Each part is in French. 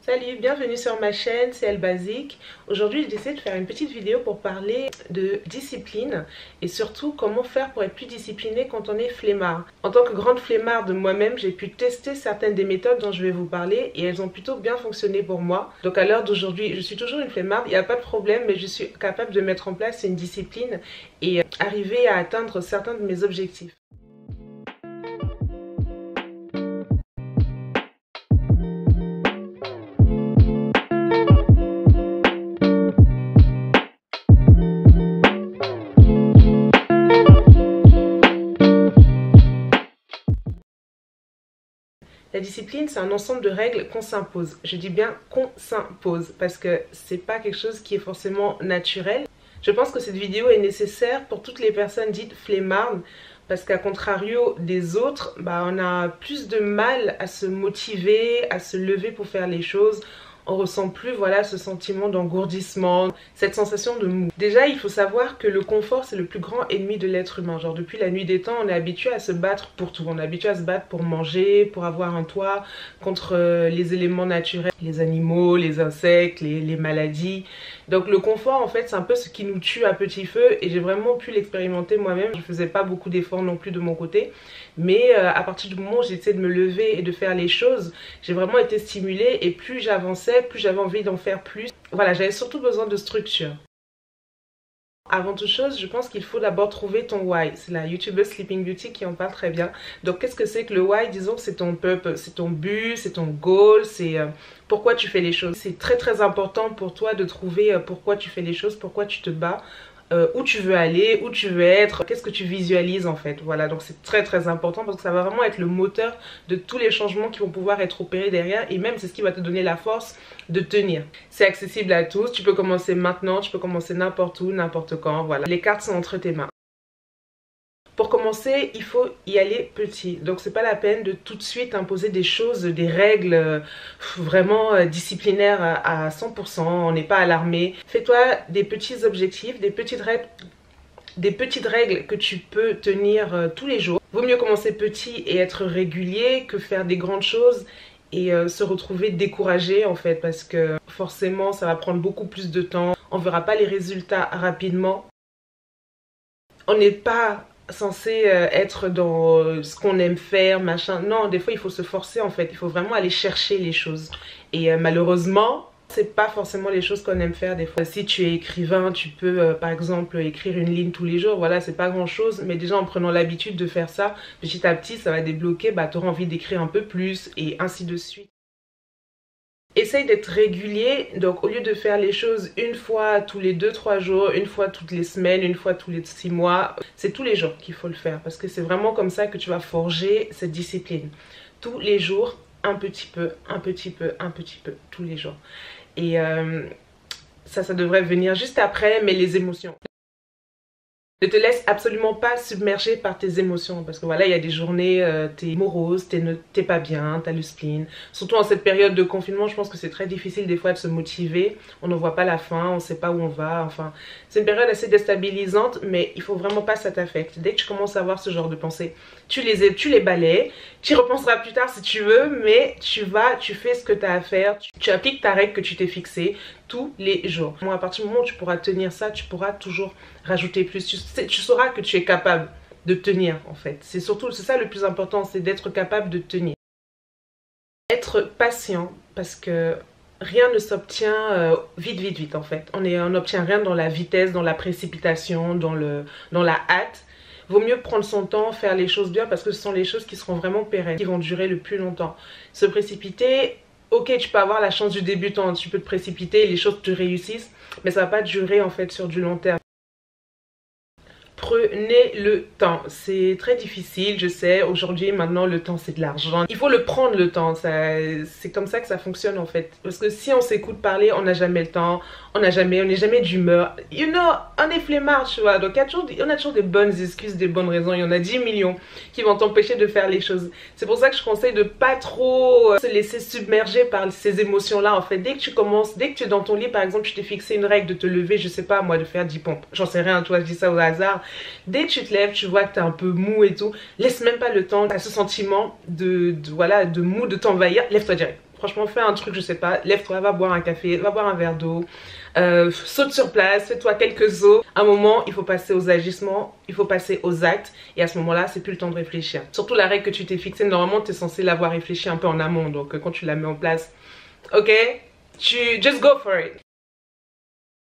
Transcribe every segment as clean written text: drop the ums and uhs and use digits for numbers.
Salut, bienvenue sur ma chaîne, c'est Elle Basique. Aujourd'hui, j'ai décidé de faire une petite vidéo pour parler de discipline et surtout comment faire pour être plus discipliné quand on est flemmard. En tant que grande flemmarde de moi-même, j'ai pu tester certaines des méthodes dont je vais vous parler et elles ont plutôt bien fonctionné pour moi. Donc à l'heure d'aujourd'hui, je suis toujours une flemmarde, il n'y a pas de problème, mais je suis capable de mettre en place une discipline et arriver à atteindre certains de mes objectifs. La discipline, c'est un ensemble de règles qu'on s'impose. Je dis bien qu'on s'impose parce que c'est pas quelque chose qui est forcément naturel. Je pense que cette vidéo est nécessaire pour toutes les personnes dites flemmardes parce qu'à contrario des autres, on a plus de mal à se motiver, à se lever pour faire les choses. On ressent plus ce sentiment d'engourdissement, cette sensation de mou. Déjà, il faut savoir que le confort, c'est le plus grand ennemi de l'être humain. Genre depuis la nuit des temps, on est habitué à se battre pour tout. On est habitué à se battre pour manger, pour avoir un toit, contre les éléments naturels, les animaux, les insectes, les maladies. Donc le confort, en fait, c'est un peu ce qui nous tue à petit feu et j'ai vraiment pu l'expérimenter moi-même. Je faisais pas beaucoup d'efforts non plus de mon côté. Mais à partir du moment où j'essayais de me lever et de faire les choses, j'ai vraiment été stimulée et plus j'avançais, plus j'avais envie d'en faire plus. Voilà, j'avais surtout besoin de structure. Avant toute chose, je pense qu'il faut d'abord trouver ton why. C'est la youtubeuse Sleeping Beauty qui en parle très bien. Donc qu'est-ce que c'est que le why? Disons que c'est ton purpose, c'est ton but, c'est ton goal, c'est pourquoi tu fais les choses. C'est très important pour toi de trouver pourquoi tu fais les choses, pourquoi tu te bats. Où tu veux aller, où tu veux être, qu'est-ce que tu visualises en fait. Voilà, donc c'est très important parce que ça va vraiment être le moteur de tous les changements qui vont pouvoir être opérés derrière et même c'est ce qui va te donner la force de tenir. C'est accessible à tous, tu peux commencer maintenant, tu peux commencer n'importe où, n'importe quand, voilà. Les cartes sont entre tes mains. Pour commencer, il faut y aller petit. Donc c'est pas la peine de tout de suite imposer des choses, des règles vraiment disciplinaires à 100%. On n'est pas alarmé. Fais-toi des petits objectifs, des petites règles que tu peux tenir tous les jours. Vaut mieux commencer petit et être régulier que faire des grandes choses et se retrouver découragé en fait parce que forcément ça va prendre beaucoup plus de temps. On verra pas les résultats rapidement. On n'est pas censé être dans ce qu'on aime faire, machin. Non, des fois il faut se forcer en fait. Il faut vraiment aller chercher les choses. Et malheureusement, c'est pas forcément les choses qu'on aime faire des fois. Si tu es écrivain, tu peux par exemple écrire une ligne tous les jours. Voilà, c'est pas grand chose. Mais déjà en prenant l'habitude de faire ça, petit à petit, ça va débloquer. Tu auras envie d'écrire un peu plus et ainsi de suite. Essaye d'être régulier, donc au lieu de faire les choses une fois tous les 2-3 jours, une fois toutes les semaines, une fois tous les 6 mois, c'est tous les jours qu'il faut le faire parce que c'est vraiment comme ça que tu vas forger cette discipline. Tous les jours, un petit peu, tous les jours. Et ça devrait venir juste après, mais les émotions. Ne te laisse absolument pas submerger par tes émotions parce que voilà, il y a des journées, t'es morose, t'es pas bien, t'as le spleen. Surtout en cette période de confinement, je pense que c'est très difficile des fois de se motiver. On ne voit pas la fin, on sait pas où on va. Enfin, c'est une période assez déstabilisante, mais il faut vraiment pas que ça t'affecte. Dès que tu commences à avoir ce genre de pensées, tu les balayes. Tu y repenseras plus tard si tu veux, mais tu fais ce que tu as à faire. Tu appliques ta règle que tu t'es fixée tous les jours. Moi, à partir du moment où tu pourras tenir ça, tu pourras toujours rajouter plus. Tu sauras que tu es capable de tenir en fait. C'est ça le plus important, c'est d'être capable de tenir. Être patient parce que rien ne s'obtient vite en fait. On n'obtient rien dans la vitesse, dans la précipitation, dans la hâte. Vaut mieux prendre son temps, faire les choses bien parce que ce sont les choses qui seront vraiment pérennes, qui vont durer le plus longtemps. Se précipiter, ok, tu peux avoir la chance du débutant, tu peux te précipiter, les choses te réussissent, mais ça va pas durer en fait sur du long terme. Prenez le temps. C'est très difficile, je sais. Aujourd'hui, maintenant, le temps, c'est de l'argent. Il faut le prendre, le temps. C'est comme ça que ça fonctionne, en fait. Parce que si on s'écoute parler, on n'a jamais le temps. On n'est jamais d'humeur. On est flemmard, tu vois. Donc, on a toujours des bonnes excuses, des bonnes raisons. Il y en a 10 millions qui vont t'empêcher de faire les choses. C'est pour ça que je conseille de pas trop se laisser submerger par ces émotions-là, en fait. Dès que tu es dans ton lit, par exemple, tu t'es fixé une règle de te lever, je sais pas, moi, de faire 10 pompes. J'en sais rien, toi, je dis ça au hasard. Dès que tu te lèves, tu vois que tu es un peu mou et tout, laisse même pas le temps à ce sentiment de mou de t'envahir, lève-toi direct. Franchement, fais un truc, je sais pas, lève-toi, va boire un café, va boire un verre d'eau, saute sur place, fais-toi quelques os. À un moment, il faut passer aux agissements, il faut passer aux actes, et à ce moment-là, c'est plus le temps de réfléchir. Surtout la règle que tu t'es fixée, normalement, tu es censé l'avoir réfléchi un peu en amont, donc quand tu la mets en place, ok, just go for it.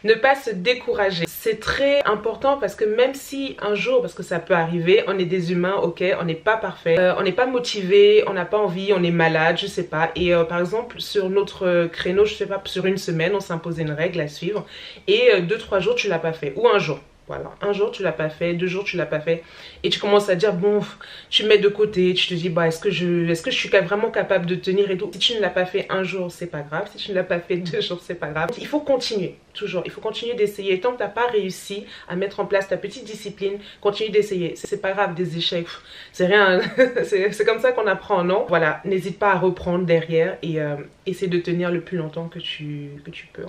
Ne pas se décourager, c'est très important parce que même si un jour, parce que ça peut arriver, on est des humains, ok, on n'est pas parfait, on n'est pas motivé, on n'a pas envie, on est malade, je sais pas. Et par exemple sur notre créneau, je sais pas, sur une semaine, on s'est imposé une règle à suivre et 2-3 jours tu l'as pas fait, ou un jour. Voilà, un jour tu l'as pas fait, 2 jours tu l'as pas fait et tu commences à dire bon, tu mets de côté, tu te dis bah est-ce que je suis vraiment capable de tenir et tout. Si tu ne l'as pas fait un jour, c'est pas grave, si tu ne l'as pas fait 2 jours, c'est pas grave. Il faut continuer, toujours, il faut continuer d'essayer. Tant que tu n'as pas réussi à mettre en place ta petite discipline, continue d'essayer. C'est pas grave des échecs, c'est rien, c'est comme ça qu'on apprend, non? Voilà, n'hésite pas à reprendre derrière et essaie de tenir le plus longtemps que tu peux.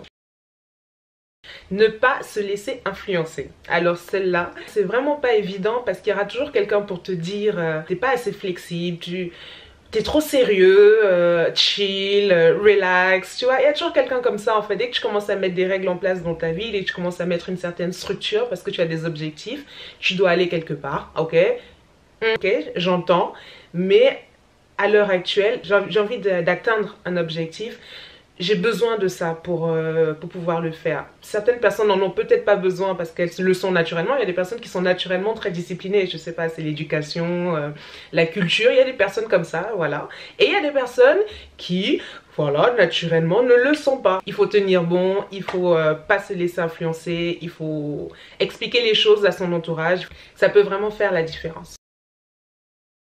Ne pas se laisser influencer. Alors celle-là, c'est vraiment pas évident parce qu'il y aura toujours quelqu'un pour te dire t'es pas assez flexible, t'es trop sérieux, chill, relax, tu vois. Il y a toujours quelqu'un comme ça en fait. Dès que tu commences à mettre des règles en place dans ta vie, dès que tu commences à mettre une certaine structure parce que tu as des objectifs, tu dois aller quelque part, ok? Ok, j'entends, mais à l'heure actuelle, j'ai envie d'atteindre un objectif. J'ai besoin de ça pour pouvoir le faire. Certaines personnes n'en ont peut-être pas besoin parce qu'elles le sont naturellement. Il y a des personnes qui sont naturellement très disciplinées. Je sais pas, c'est l'éducation, la culture. Il y a des personnes comme ça, voilà. Et il y a des personnes qui, voilà, naturellement ne le sont pas. Il faut tenir bon, il faut pas se laisser influencer, il faut expliquer les choses à son entourage. Ça peut vraiment faire la différence.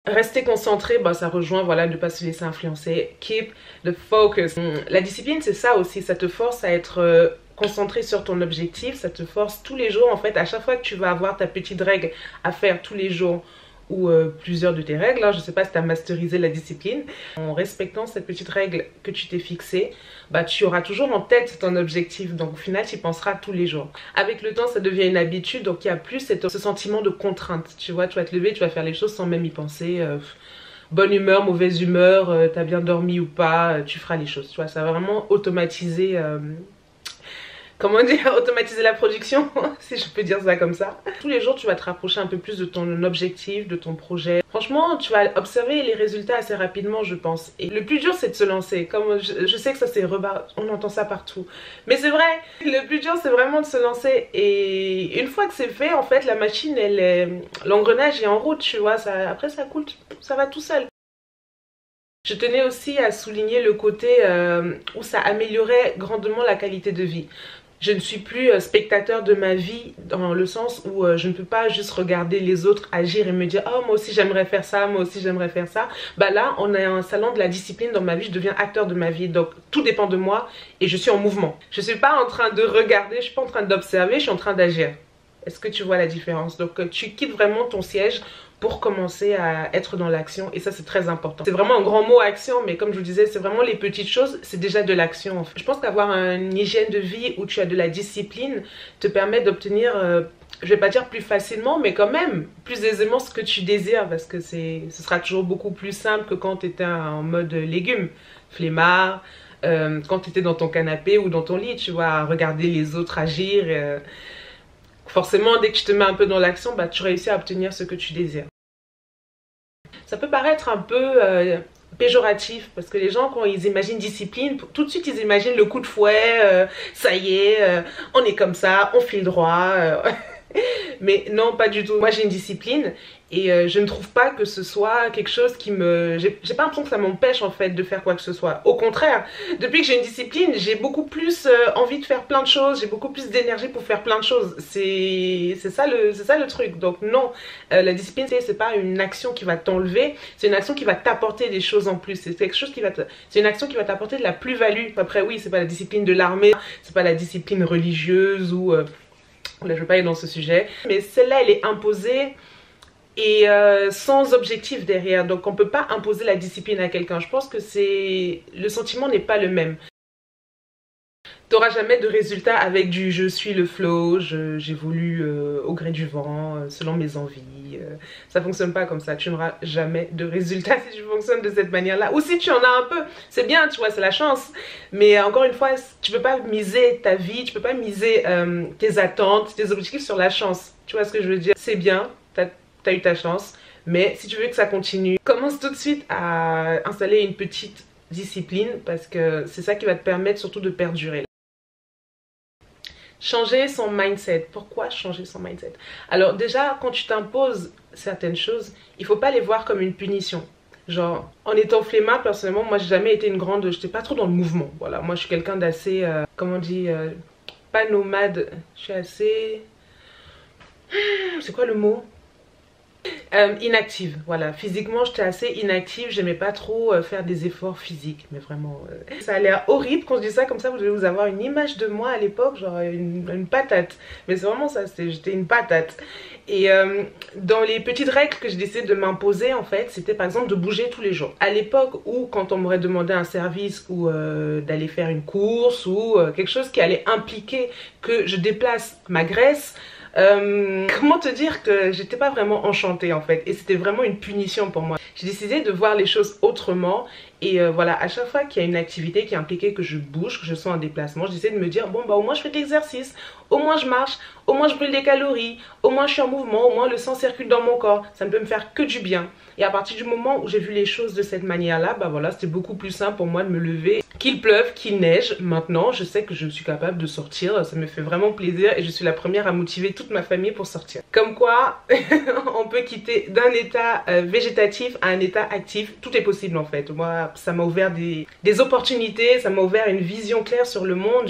Rester concentré, bah, ça rejoint, voilà, ne pas se laisser influencer. Keep the focus. La discipline, c'est ça aussi. Ça te force à être concentré sur ton objectif. Ça te force tous les jours, en fait, à chaque fois que tu vas avoir ta petite règle à faire tous les jours ou plusieurs de tes règles, hein, je sais pas si tu as masterisé la discipline, en respectant cette petite règle que tu t'es fixée, bah, tu auras toujours en tête ton objectif, donc au final tu y penseras tous les jours. Avec le temps ça devient une habitude, donc il n'y a plus ce sentiment de contrainte, tu vois, tu vas te lever, tu vas faire les choses sans même y penser, bonne humeur, mauvaise humeur, t'as bien dormi ou pas, tu feras les choses, tu vois, ça va vraiment automatiser... comment dire, automatiser la production, si je peux dire ça comme ça. Tous les jours, tu vas te rapprocher un peu plus de ton objectif, de ton projet. Franchement, tu vas observer les résultats assez rapidement, je pense. Et le plus dur, c'est de se lancer. Comme je sais que ça, c'est on entend ça partout. Mais c'est vrai, le plus dur, c'est vraiment de se lancer. Et une fois que c'est fait, en fait, la machine, l'engrenage est en route, tu vois. Après, ça coule, ça va tout seul. Je tenais aussi à souligner le côté où ça améliorait grandement la qualité de vie. Je ne suis plus spectateur de ma vie dans le sens où je ne peux pas juste regarder les autres agir et me dire oh moi aussi j'aimerais faire ça, moi aussi j'aimerais faire ça. Bah là on a un salon de la discipline dans ma vie, je deviens acteur de ma vie, donc tout dépend de moi et je suis en mouvement. Je ne suis pas en train de regarder, je ne suis pas en train d'observer, je suis en train d'agir. Est-ce que tu vois la différence? Donc tu quittes vraiment ton siège pour commencer à être dans l'action et ça c'est très important. C'est vraiment un grand mot action, mais comme je vous disais c'est vraiment les petites choses, c'est déjà de l'action en fait. Je pense qu'avoir une hygiène de vie où tu as de la discipline te permet d'obtenir, je vais pas dire plus facilement, mais quand même plus aisément ce que tu désires parce que ce sera toujours beaucoup plus simple que quand tu étais en mode légumes, flemmard, quand tu étais dans ton canapé ou dans ton lit, tu vois, à regarder les autres agir. Forcément, dès que tu te mets un peu dans l'action, bah, tu réussis à obtenir ce que tu désires. Ça peut paraître un peu péjoratif parce que les gens, quand ils imaginent discipline, tout de suite ils imaginent le coup de fouet, ça y est, on est comme ça, on file droit. Mais non, pas du tout. Moi j'ai une discipline et je ne trouve pas que ce soit quelque chose qui me... J'ai pas l'impression que ça m'empêche en fait de faire quoi que ce soit. Au contraire, depuis que j'ai une discipline, j'ai beaucoup plus envie de faire plein de choses, j'ai beaucoup plus d'énergie pour faire plein de choses. C'est ça le truc. Donc non, la discipline c'est pas une action qui va t'enlever, c'est une action qui va t'apporter des choses en plus. C'est quelque chose qui va c'est une action qui va t'apporter de la plus-value. Après oui, c'est pas la discipline de l'armée, c'est pas la discipline religieuse ou... Là je veux pas aller dans ce sujet, mais celle-là elle est imposée et sans objectif derrière, donc on peut pas imposer la discipline à quelqu'un. Je pense que le sentiment n'est pas le même. T'auras jamais de résultat avec du je suis le flow, j'évolue au gré du vent, selon mes envies. Ça fonctionne pas comme ça. Tu n'auras jamais de résultat si tu fonctionnes de cette manière-là. Ou si tu en as un peu, c'est bien, tu vois, c'est la chance. Mais encore une fois, tu peux pas miser ta vie, tu peux pas miser tes attentes, tes objectifs sur la chance. Tu vois ce que je veux dire? C'est bien, t'as eu ta chance. Mais si tu veux que ça continue, commence tout de suite à installer une petite discipline parce que c'est ça qui va te permettre surtout de perdurer. Changer son mindset. Pourquoi changer son mindset? Alors déjà, quand tu t'imposes certaines choses, il faut pas les voir comme une punition. Genre, en étant flemmard, personnellement, moi j'ai jamais été une grande... J'étais pas trop dans le mouvement. Voilà, moi je suis quelqu'un d'assez... comment on dit pas nomade. Je suis assez... C'est quoi le mot? Inactive, voilà. Physiquement, j'étais assez inactive. J'aimais pas trop faire des efforts physiques, mais vraiment. Ça a l'air horrible quand je dis ça comme ça. Vous devez vous avoir une image de moi à l'époque, genre une patate. Mais c'est vraiment ça. J'étais une patate. Et dans les petites règles que j'ai décidé de m'imposer, en fait, c'était par exemple de bouger tous les jours. À l'époque où, quand on m'aurait demandé un service ou d'aller faire une course ou quelque chose qui allait impliquer que je déplace ma graisse. Comment te dire que j'étais pas vraiment enchantée en fait et c'était vraiment une punition pour moi. J'ai décidé de voir les choses autrement et voilà, à chaque fois qu'il y a une activité qui impliquait que je bouge, que je sois en déplacement, j'essaie de me dire bon bah au moins je fais de l'exercice, au moins je marche, au moins je brûle des calories, au moins je suis en mouvement, au moins le sang circule dans mon corps, ça ne peut me faire que du bien. Et à partir du moment où j'ai vu les choses de cette manière-là, bah voilà, c'était beaucoup plus simple pour moi de me lever. Qu'il pleuve, qu'il neige, maintenant je sais que je suis capable de sortir, ça me fait vraiment plaisir et je suis la première à motiver toute ma famille pour sortir. Comme quoi, on peut quitter d'un état végétatif à un état actif, tout est possible en fait. Moi, ça m'a ouvert des opportunités, ça m'a ouvert une vision claire sur le monde,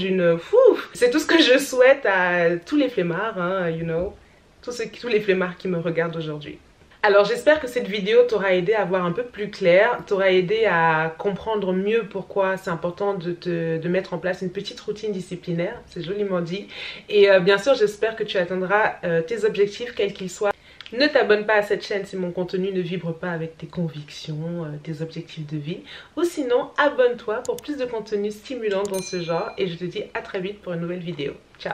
c'est tout ce que je souhaite à tous les flemmards, hein, you know, tous les flemmards qui me regardent aujourd'hui. Alors j'espère que cette vidéo t'aura aidé à voir un peu plus clair, t'aura aidé à comprendre mieux pourquoi c'est important de mettre en place une petite routine disciplinaire, c'est joliment dit. Et bien sûr j'espère que tu atteindras tes objectifs quels qu'ils soient. Ne t'abonne pas à cette chaîne si mon contenu ne vibre pas avec tes convictions, tes objectifs de vie. Ou sinon abonne-toi pour plus de contenu stimulant dans ce genre et je te dis à très vite pour une nouvelle vidéo. Ciao!